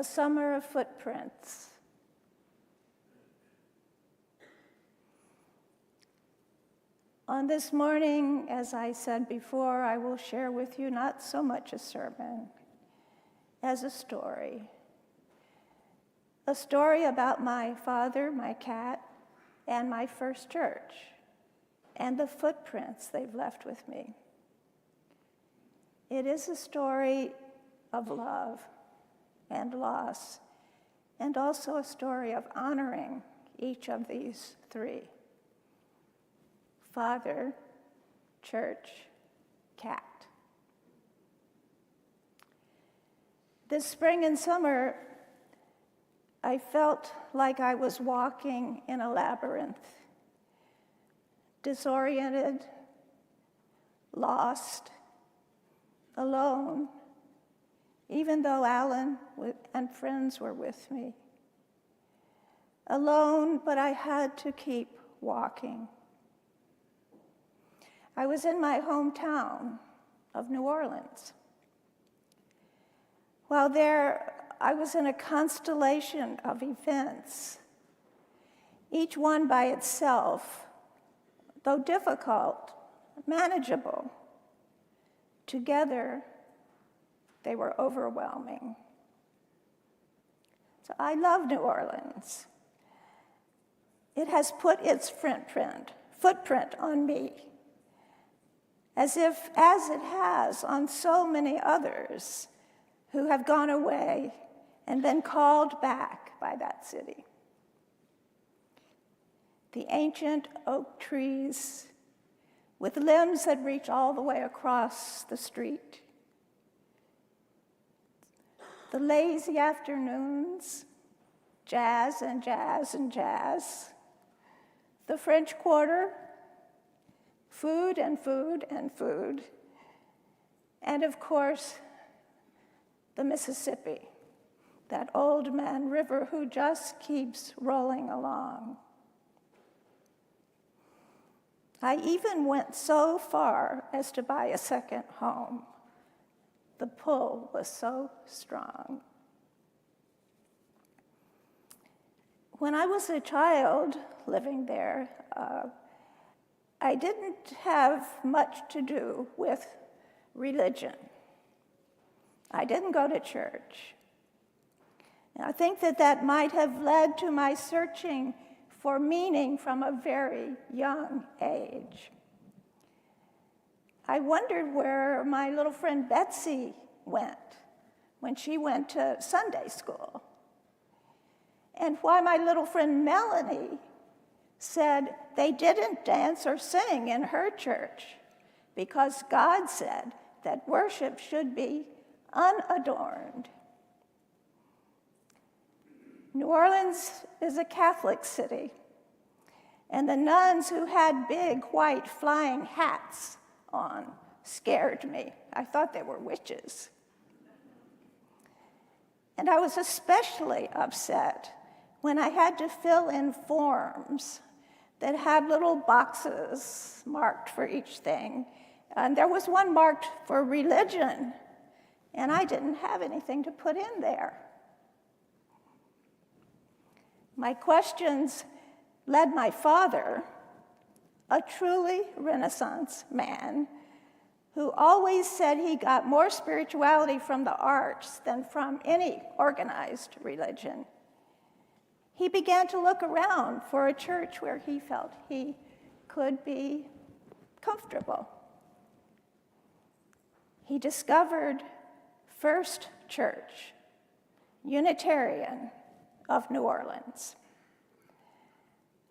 A summer of footprints. On this morning, as I said before, I will share with you not so much a sermon as a story. A story about my father, my cat, and my first church, and the footprints they've left with me. It is a story of love and loss, and also a story of honoring each of these three: father, church, cat. This spring and summer, I felt like I was walking in a labyrinth, disoriented, lost, alone, even though Alan and friends were with me. Alone, but I had to keep walking. I was in my hometown of New Orleans. While there, I was in a constellation of events, each one by itself, though difficult, manageable. Together, they were overwhelming. So I love New Orleans. It has put its footprint on me, as it has on so many others who have gone away and been called back by that city. The ancient oak trees with limbs that reach all the way across the street. The lazy afternoons, jazz and jazz and jazz. The French Quarter, food and food and food. And of course, the Mississippi, that old man river who just keeps rolling along. I even went so far as to buy a second home. The pull was so strong. When I was a child living there, I didn't have much to do with religion. I didn't go to church. And I think that might have led to my searching for meaning from a very young age. I wondered where my little friend Betsy went when she went to Sunday school, and why my little friend Melanie said they didn't dance or sing in her church because God said that worship should be unadorned. New Orleans is a Catholic city, and the nuns who had big white flying hats on scared me. I thought they were witches. And I was especially upset when I had to fill in forms that had little boxes marked for each thing. And there was one marked for religion, and I didn't have anything to put in there. My questions led my father, a truly Renaissance man, who always said he got more spirituality from the arts than from any organized religion. He began to look around for a church where he felt he could be comfortable. He discovered First Church, Unitarian of New Orleans.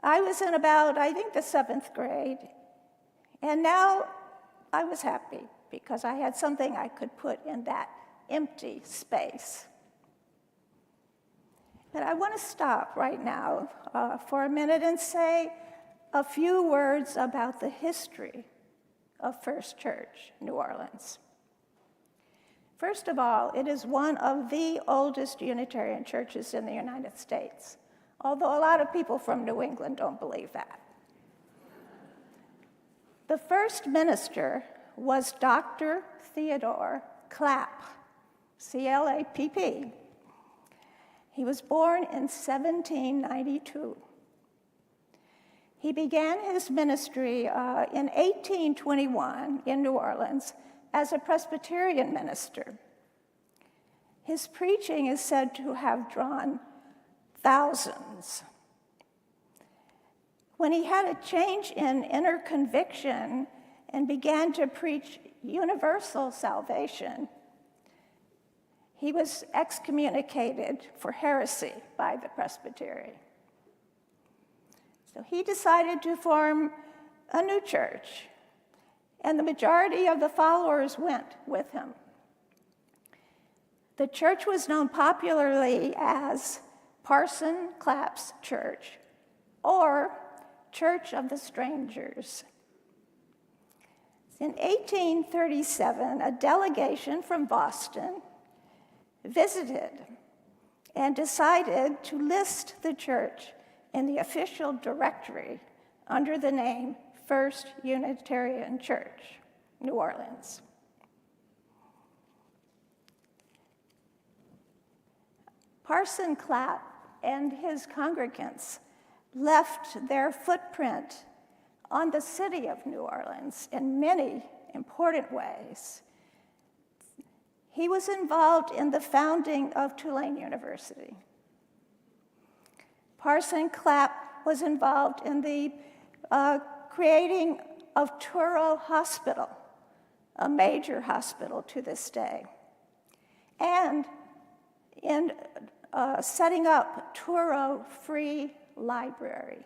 I was in about, I think, the 7th grade, and now I was happy because I had something I could put in that empty space. But I want to stop right now for a minute and say a few words about the history of First Church, New Orleans. First of all, it is one of the oldest Unitarian churches in the United States, although a lot of people from New England don't believe that. The first minister was Dr. Theodore Clapp, C-L-A-P-P. He was born in 1792. He began his ministry in 1821 in New Orleans as a Presbyterian minister. His preaching is said to have drawn thousands. When he had a change in inner conviction and began to preach universal salvation, he was excommunicated for heresy by the presbytery. So he decided to form a new church, and the majority of the followers went with him. The church was known popularly as Parson Clapp's Church, or Church of the Strangers. In 1837, a delegation from Boston visited and decided to list the church in the official directory under the name First Unitarian Church, New Orleans. Parson Clapp and his congregants left their footprint on the city of New Orleans in many important ways. He was involved in the founding of Tulane University. Parson Clapp was involved in the creating of Touro Hospital, a major hospital to this day, and in setting up Touro Free Library.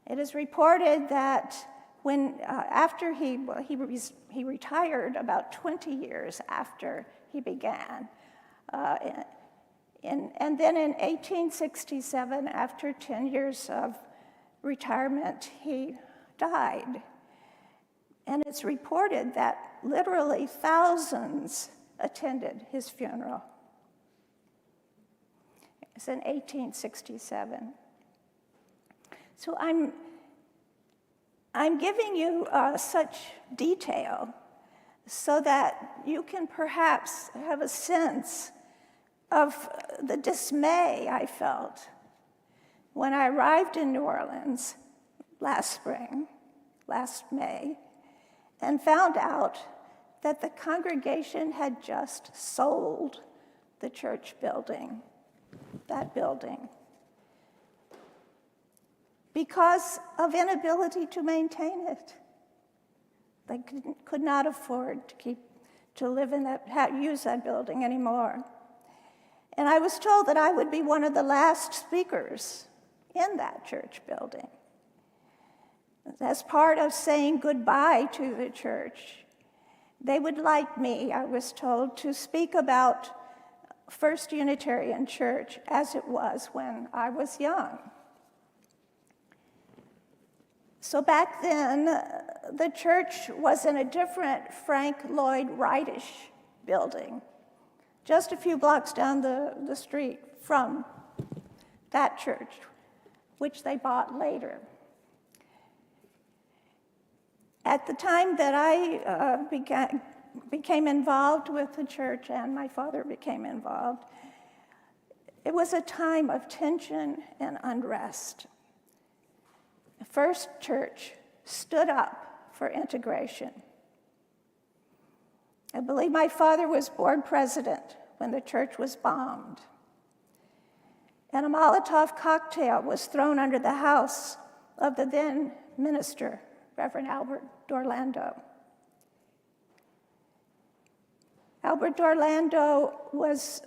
It is reported that when after he retired about 20 years after he began, and then in 1867, after 10 years of retirement, he died. And it's reported that literally thousands attended his funeral. It's in 1867. So I'm giving you such detail so that you can perhaps have a sense of the dismay I felt when I arrived in New Orleans last May, and found out that the congregation had just sold the church building, that building, because of inability to maintain it. They could not afford to live in use that building anymore. And I was told that I would be one of the last speakers in that church building. As part of saying goodbye to the church, they would like me, I was told, to speak about First Unitarian Church as it was when I was young. So back then, the church was in a different Frank Lloyd Wright-ish building, just a few blocks down the street from that church, which they bought later. At the time that I became involved with the church and my father became involved, it was a time of tension and unrest. The First Church stood up for integration. I believe my father was board president when the church was bombed. And a Molotov cocktail was thrown under the house of the then minister, Reverend Albert D'Orlando. Albert D'Orlando was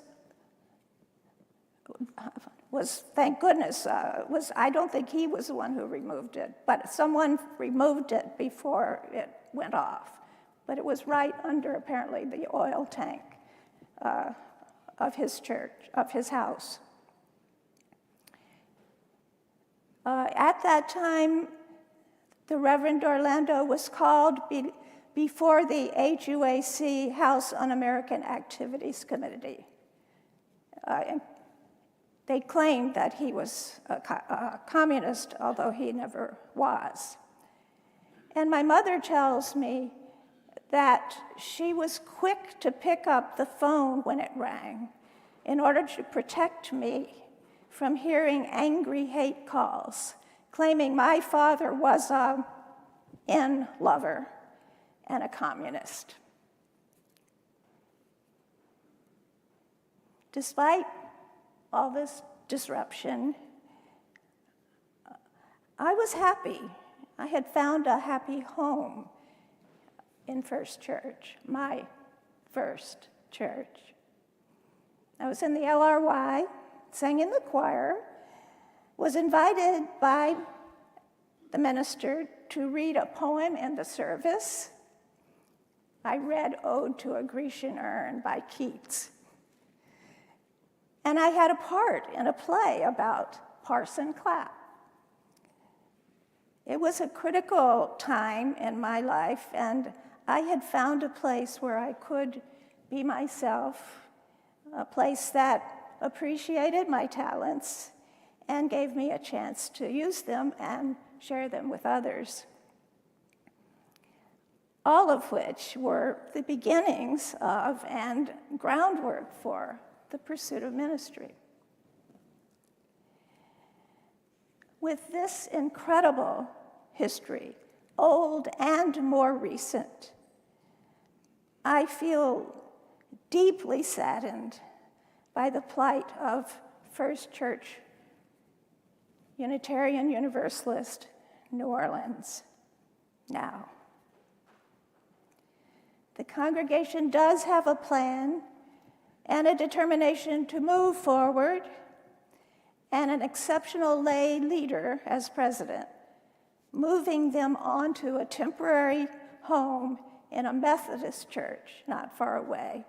thank goodness, I don't think he was the one who removed it, but someone removed it before it went off. But it was right under, apparently, the oil tank of his church, of his house. At that time, the Reverend D'Orlando was called before the HUAC, House Un-American Activities Committee. They claimed that he was a communist, although he never was. And my mother tells me that she was quick to pick up the phone when it rang in order to protect me from hearing angry hate calls, claiming my father was a in-lover and a communist. Despite all this disruption, I was happy. I had found a happy home in First Church, my first church. I was in the LRY, sang in the choir, was invited by the minister to read a poem in the service. I read Ode to a Grecian Urn by Keats. And I had a part in a play about Parson Clapp. It was a critical time in my life, and I had found a place where I could be myself, a place that appreciated my talents and gave me a chance to use them and share them with others. All of which were the beginnings of and groundwork for the pursuit of ministry. With this incredible history, old and more recent, I feel deeply saddened by the plight of First Church Unitarian Universalist, New Orleans, now. The congregation does have a plan and a determination to move forward, and an exceptional lay leader as president, moving them onto a temporary home in a Methodist church not far away.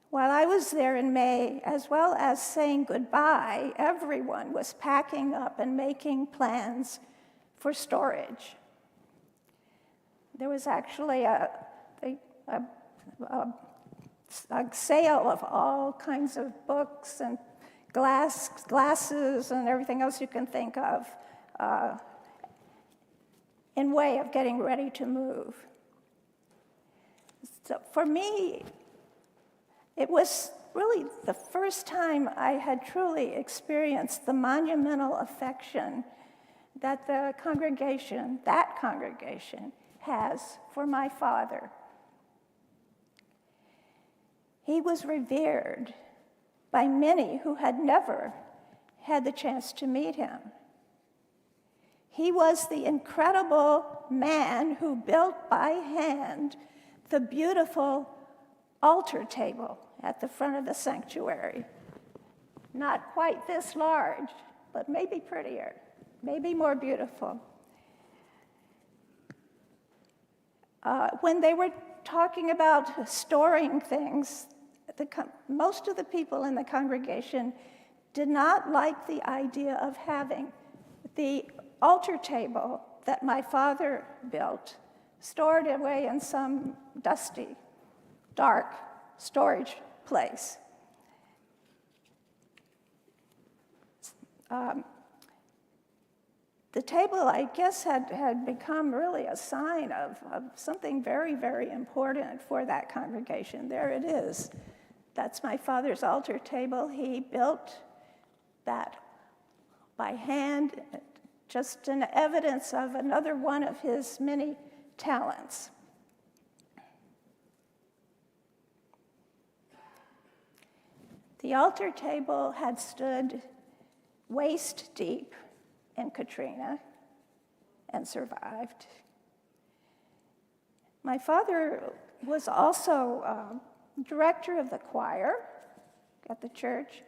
While I was there in May, as well as saying goodbye, everyone was packing up and making plans for storage. There was actually a sale of all kinds of books and glasses and everything else you can think of in way of getting ready to move. So for me, it was really the first time I had truly experienced the monumental affection that that congregation has for my father. He was revered by many who had never had the chance to meet him. He was the incredible man who built by hand the beautiful altar table at the front of the sanctuary. Not quite this large, but maybe prettier, maybe more beautiful. When they were talking about storing things, most of the people in the congregation did not like the idea of having the altar table that my father built stored away in some dusty, dark storage place. The table, I guess, had become really a sign of something very, very important for that congregation. There it is. That's my father's altar table. He built that by hand, just an evidence of another one of his many talents. The altar table had stood waist deep in Katrina and survived. My father was also director of the choir at the church,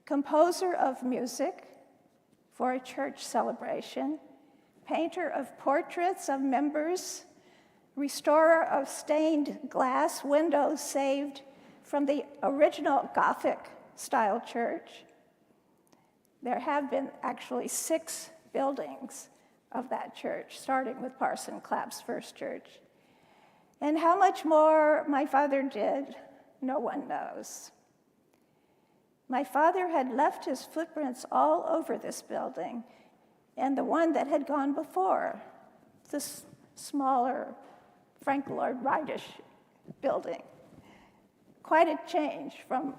composer of music for a church celebration, painter of portraits of members, restorer of stained glass windows saved from the original Gothic-style church. There have been actually 6 buildings of that church, starting with Parson Clapp's first church. And how much more my father did, no one knows. My father had left his footprints all over this building and the one that had gone before, this smaller Frank Lloyd Wright-ish building. quite a change from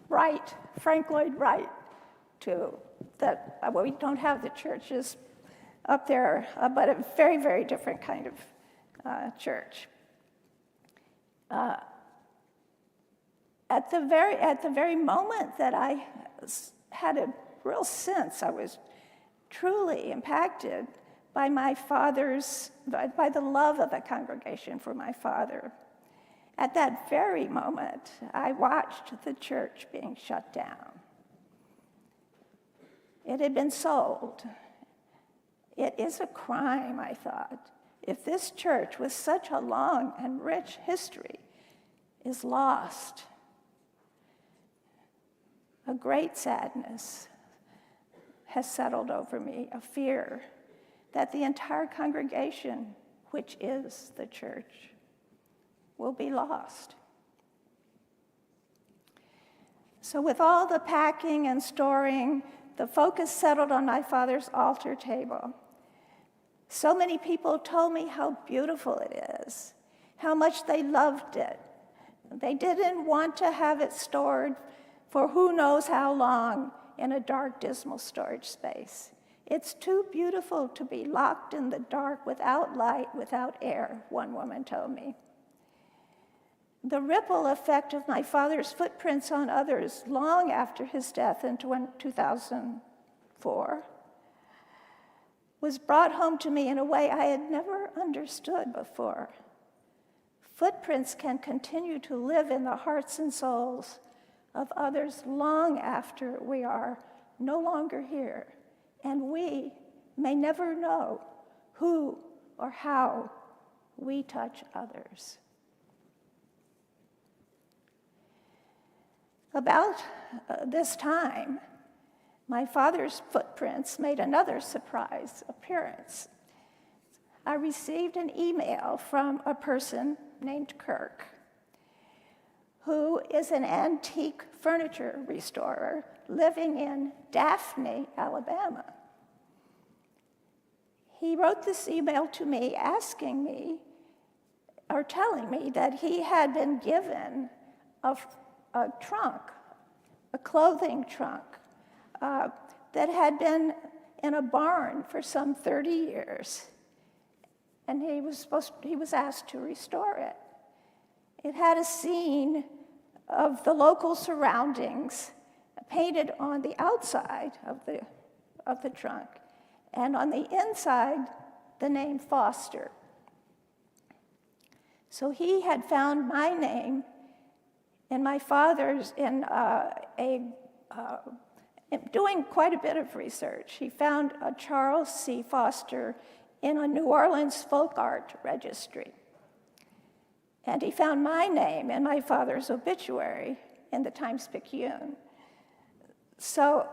Wright, Frank Lloyd Wright, to that, well, we don't have the churches up there, but a very, very different kind of church. At the very moment that I had a real sense I was truly impacted by my father's, by the love of the congregation for my father, at that very moment, I watched the church being shut down. It had been sold. It is a crime, I thought, if this church with such a long and rich history is lost. A great sadness has settled over me, a fear that the entire congregation, which is the church, will be lost. So with all the packing and storing, the focus settled on my father's altar table. So many people told me how beautiful it is, how much they loved it. They didn't want to have it stored for who knows how long in a dark, dismal storage space. It's too beautiful to be locked in the dark without light, without air, one woman told me. The ripple effect of my father's footprints on others long after his death in 2004 was brought home to me in a way I had never understood before. Footprints can continue to live in the hearts and souls of others long after we are no longer here, and we may never know who or how we touch others. About this time, my father's footprints made another surprise appearance. I received an email from a person named Kirk, who is an antique furniture restorer living in Daphne, Alabama. He wrote this email to me asking me, or telling me that he had been given a trunk, a clothing trunk, that had been in a barn for some 30 years. And he was asked to restore it. It had a scene of the local surroundings painted on the outside of the trunk, and on the inside, the name Foster. So he had found my name in my father's, doing quite a bit of research. He found a Charles C. Foster in a New Orleans folk art registry. And he found my name in my father's obituary in the Times-Picayune. So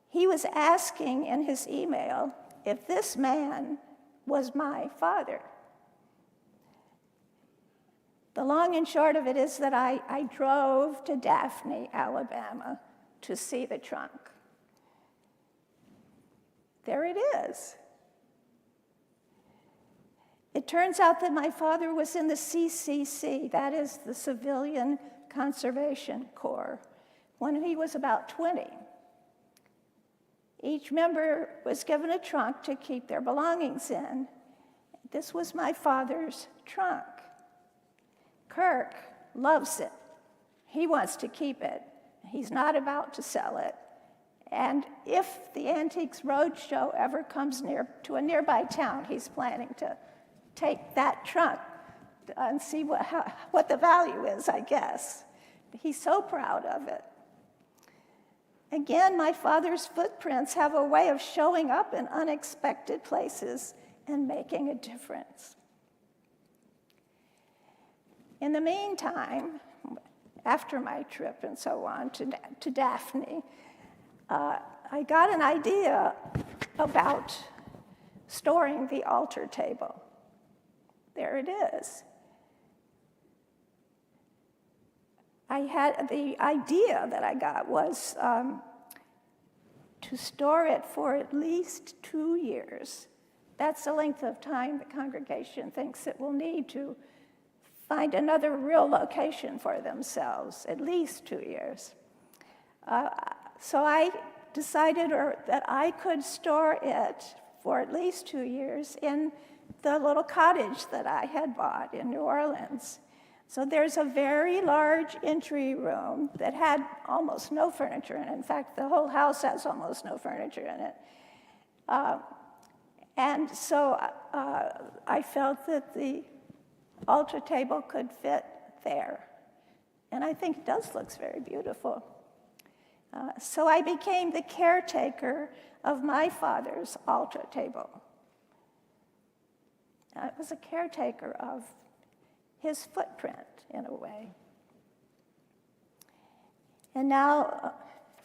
he was asking in his email if this man was my father. The long and short of it is that I drove to Daphne, Alabama, to see the trunk. There it is. It turns out that my father was in the CCC, that is the Civilian Conservation Corps, when he was about 20. Each member was given a trunk to keep their belongings in. This was my father's trunk. Kirk loves it. He wants to keep it. He's not about to sell it. And if the Antiques Roadshow ever comes to a nearby town, he's planning to take that trunk and see what the value is, I guess. He's so proud of it. Again, my father's footprints have a way of showing up in unexpected places and making a difference. In the meantime, after my trip and so on to Daphne, I got an idea about storing the altar table. There it is. The idea that I got was to store it for at least 2 years. That's the length of time the congregation thinks it will need to find another real location for themselves, at least 2 years. So I decided that I could store it for at least 2 years in the little cottage that I had bought in New Orleans. So there's a very large entry room that had almost no furniture in it. In fact, the whole house has almost no furniture in it. And so I felt that the altar table could fit there. And I think it does look very beautiful. So I became the caretaker of my father's altar table. I was a caretaker of his footprint, in a way. And now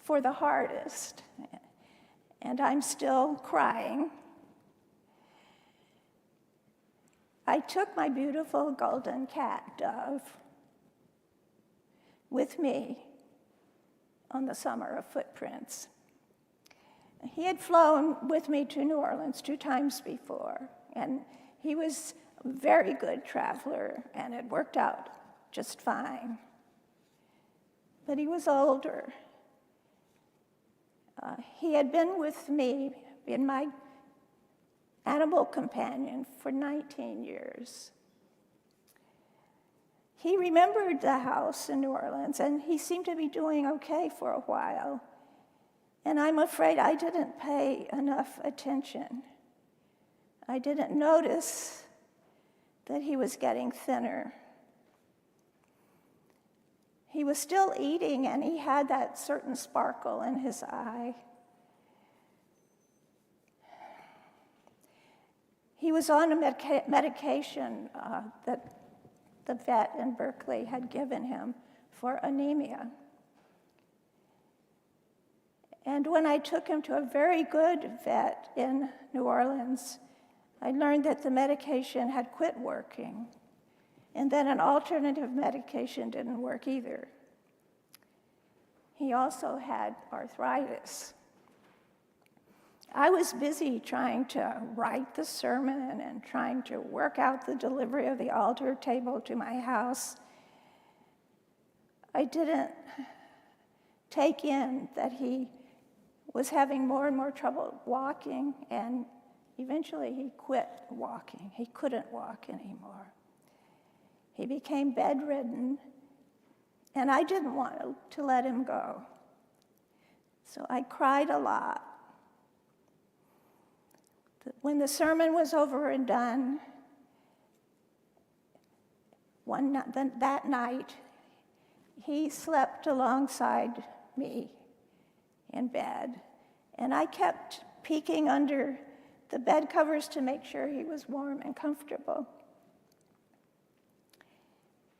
for the hardest, and I'm still crying. I took my beautiful golden cat, Dove, with me on the summer of footprints. He had flown with me to New Orleans 2 times before, and he was a very good traveler, and it worked out just fine. But he was older. He had been with me, been my animal companion for 19 years. He remembered the house in New Orleans, and he seemed to be doing okay for a while. And I'm afraid I didn't pay enough attention. I didn't notice that he was getting thinner. He was still eating, and he had that certain sparkle in his eye. He was on a medication that the vet in Berkeley had given him for anemia. And when I took him to a very good vet in New Orleans, I learned that the medication had quit working, and then an alternative medication didn't work either. He also had arthritis. I was busy trying to write the sermon and trying to work out the delivery of the altar table to my house. I didn't take in that he was having more and more trouble walking, and eventually he quit walking. He couldn't walk anymore. He became bedridden, and I didn't want to let him go. So I cried a lot. When the sermon was over and done, that night, he slept alongside me in bed, and I kept peeking under the bed covers to make sure he was warm and comfortable.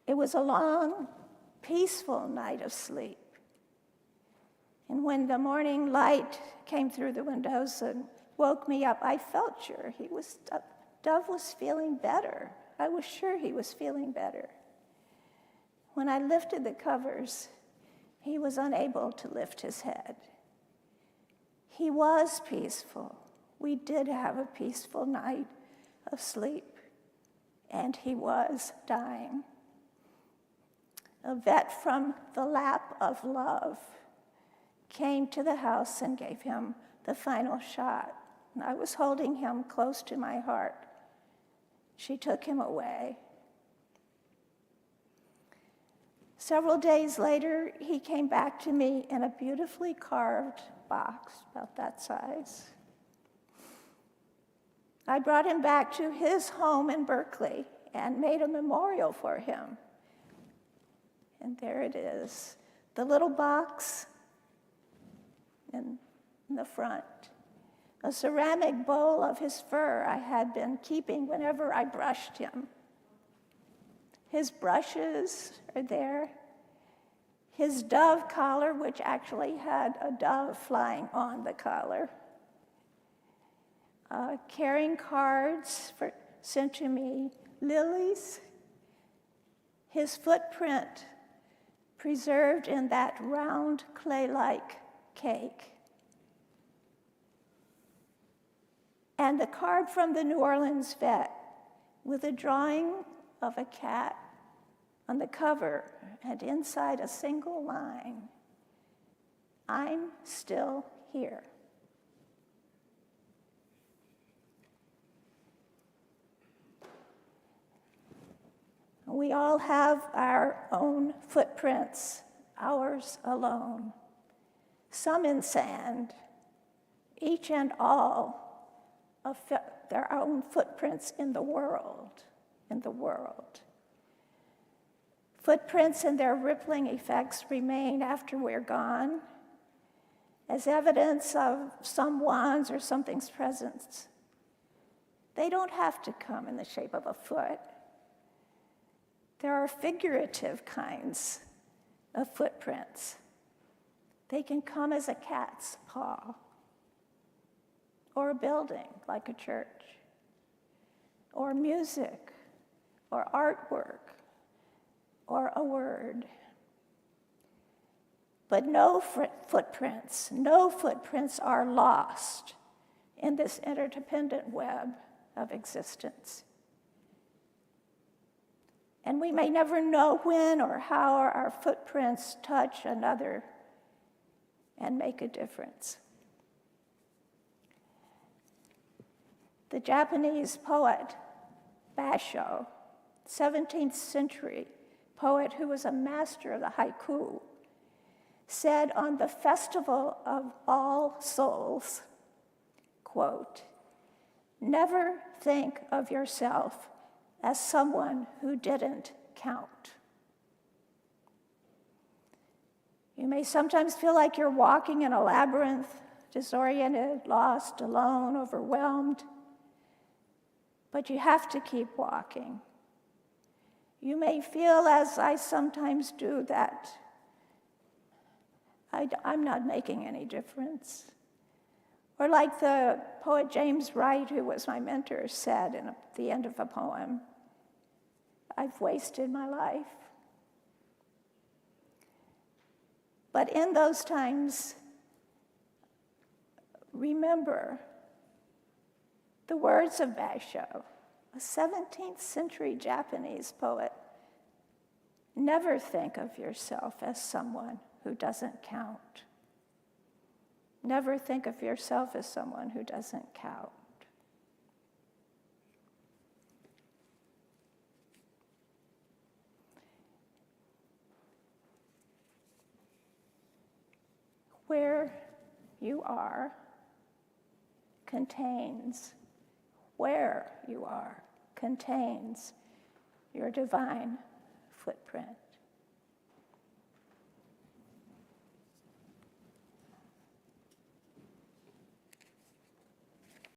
It was a long, peaceful night of sleep. And when the morning light came through the windows and woke me up, I felt sure Dove was feeling better. I was sure he was feeling better. When I lifted the covers, he was unable to lift his head. He was peaceful. We did have a peaceful night of sleep, and he was dying. A vet from the lap of love came to the house and gave him the final shot. And I was holding him close to my heart. She took him away. Several days later, he came back to me in a beautifully carved box, about that size. I brought him back to his home in Berkeley and made a memorial for him. And there it is, the little box in the front. A ceramic bowl of his fur I had been keeping whenever I brushed him. His brushes are there. His dove collar, which actually had a dove flying on the collar. Carrying cards sent to me, lilies. His footprint preserved in that round clay-like cake. And the card from the New Orleans vet with a drawing of a cat on the cover and inside a single line, "I'm still here." We all have our own footprints, ours alone. Some in sand, each and all of their own footprints in the world. Footprints and their rippling effects remain after we're gone as evidence of someone's or something's presence. They don't have to come in the shape of a foot. There are figurative kinds of footprints. They can come as a cat's paw, or a building like a church, or music, or artwork, or a word. But no footprints are lost in this interdependent web of existence. And we may never know when or how our footprints touch another and make a difference. The Japanese poet Basho, 17th century poet who was a master of the haiku, said on the Festival of All Souls, quote, "Never think of yourself as someone who didn't count." You may sometimes feel like you're walking in a labyrinth, disoriented, lost, alone, overwhelmed, but you have to keep walking. You may feel, as I sometimes do, that I'm not making any difference. Or like the poet James Wright, who was my mentor, said at the end of a poem, "I've wasted my life." But in those times, remember the words of Basho, a 17th century Japanese poet. Never think of yourself as someone who doesn't count. Never think of yourself as someone who doesn't count. Where you are contains your divine footprint.